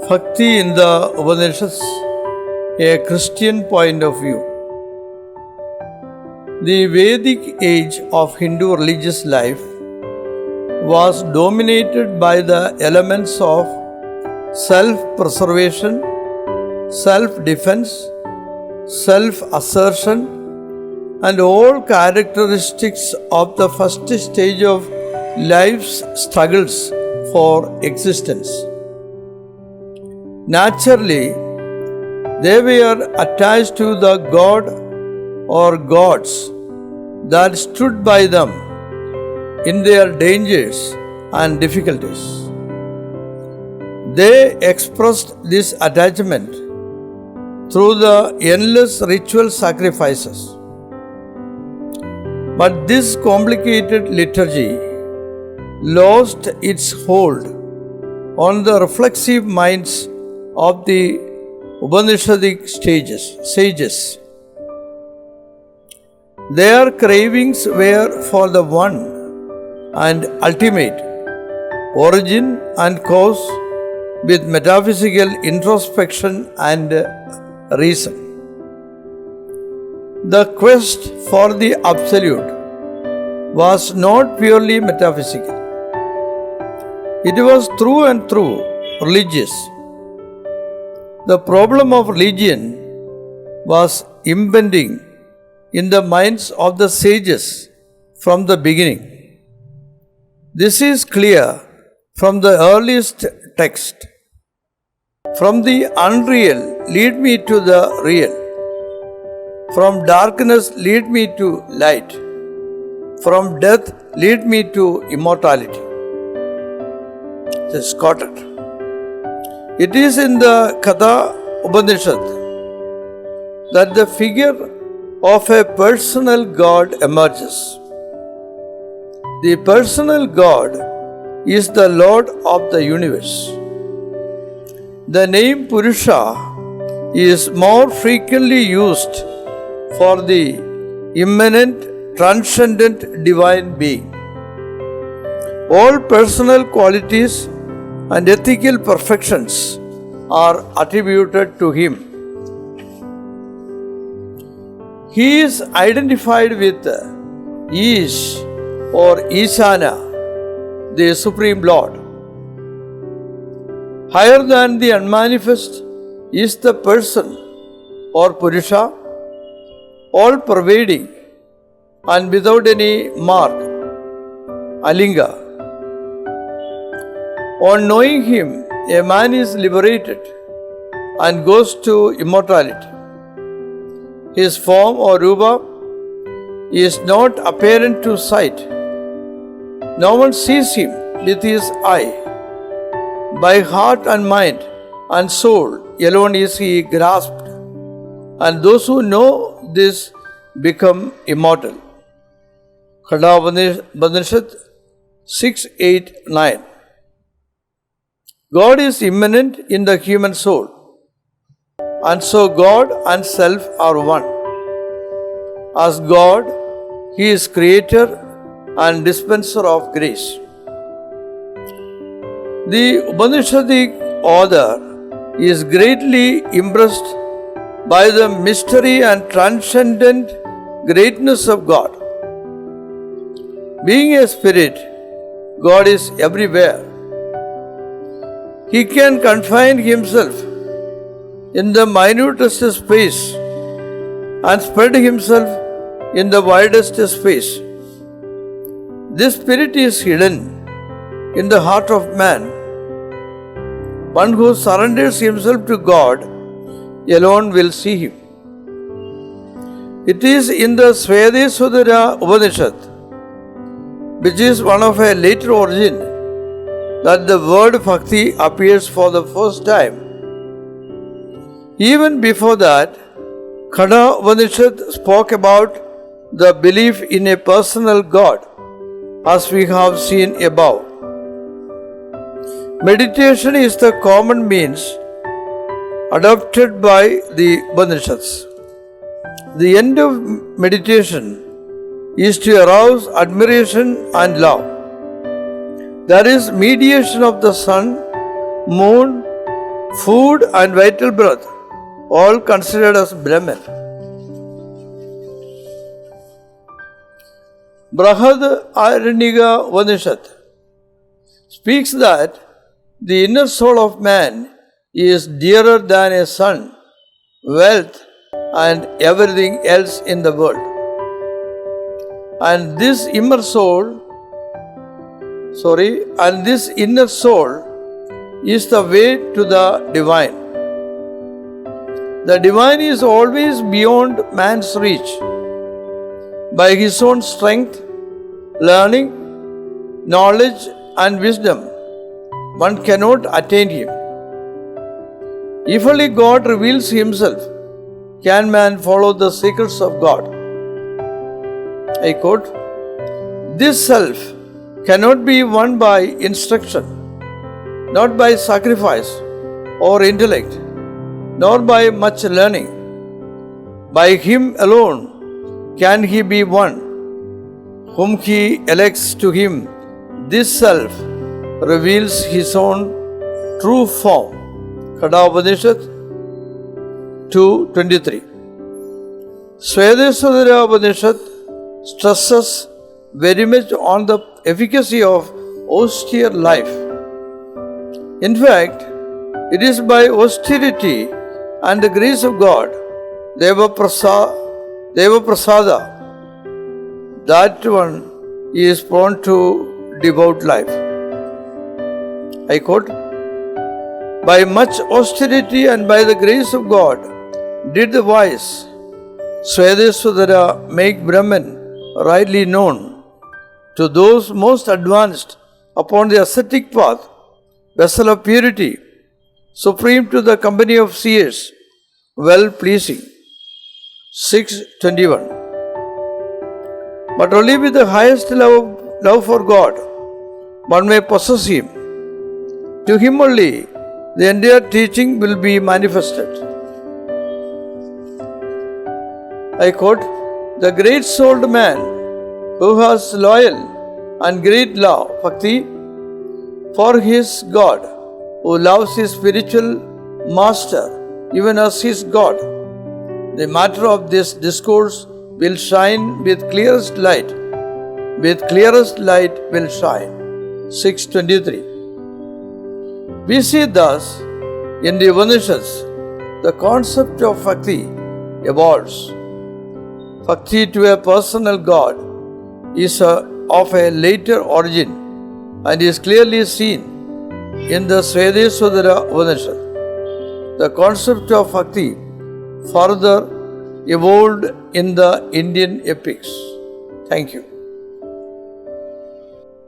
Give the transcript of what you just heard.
Bhakti in the Upanishads, a Christian point of view. The Vedic age of Hindu religious life was dominated by the elements of self-preservation, self-defense, self-assertion, and all characteristics of the first stage of life's struggles for existence. Naturally, they were attached to the god or gods that stood by them in their dangers and difficulties. They expressed this attachment through the endless ritual sacrifices. But this complicated liturgy lost its hold on the reflexive minds of the Upanishadic sages. Their cravings were for the one and ultimate origin and cause with metaphysical introspection and reason. The quest for the absolute was not purely metaphysical. It was through and through religious. The problem of religion was impending in the minds of the sages from the beginning. This is clear from the earliest text. From the unreal, lead me to the real. From darkness, lead me to light. From death, lead me to immortality. Just quoted. It is in the Katha Upanishad that the figure of a personal God emerges. The personal God is the Lord of the universe. The name Purusha is more frequently used for the immanent, transcendent divine being. All personal qualities and ethical perfections are attributed to him. He is identified with Ish or Ishana, the Supreme Lord. Higher than the unmanifest is the person or Purusha, all-pervading and without any mark, Alinga. On knowing him, a man is liberated and goes to immortality. His form or rupa is not apparent to sight. No one sees him with his eye. By heart and mind and soul alone is he grasped, and those who know this become immortal. Katha Upanishad 6-8-9. God is immanent in the human soul, and so God and self are one. As God, he is creator and dispenser of grace. The Upanishadic author is greatly impressed by the mystery and transcendent greatness of God. Being a spirit, God is everywhere. He can confine himself in the minutest space and spread himself in the widest space. This spirit is hidden in the heart of man. One who surrenders himself to God alone will see him. It is in the Svedasvatara Upanishad, which is one of a later origin, that the word Bhakti appears for the first time. Even before that, Katha Upanishad spoke about the belief in a personal God, as we have seen above. Meditation is the common means adopted by the Upanishads. The end of meditation is to arouse admiration and love. There is mediation of the sun, moon, food and vital breath, all considered as Brahman. Brahad Aranyaka Upanishad speaks that the inner soul of man is dearer than a son, wealth, and everything else in the world. And this inner soul is the way to the divine. The divine is always beyond man's reach. By his own strength, learning, knowledge, and wisdom, one cannot attain him. If only God reveals himself, can man follow the secrets of God. I quote, "This self cannot be won by instruction, not by sacrifice or intellect, nor by much learning. By him alone can he be won, whom he elects to him. This self reveals his own true form." Kathopanishad 2:23. Svetesvatara Upanishad stresses very much on the efficacy of austere life. In fact, it is by austerity and the grace of God, Deva Prasada, that one is prone to devout life. I quote, "By much austerity and by the grace of God did the wise Svetesvatara make Brahman rightly known to those most advanced upon the ascetic path, vessel of purity, supreme to the company of seers, well-pleasing." 6:21. But only with the highest love for God one may possess Him. To Him only the entire teaching will be manifested. I quote, "The great souled man who has loyal and great love, bhakti, for his God, who loves his spiritual master even as his God, the matter of this discourse will shine with clearest light. With clearest light will shine." 6:23. We see thus in the Upanishads the concept of bhakti evolves. Bhakti to a personal God is of a later origin and is clearly seen in the Svetesvatara Upanishad. The concept of bhakti further evolved in the Indian epics. Thank you.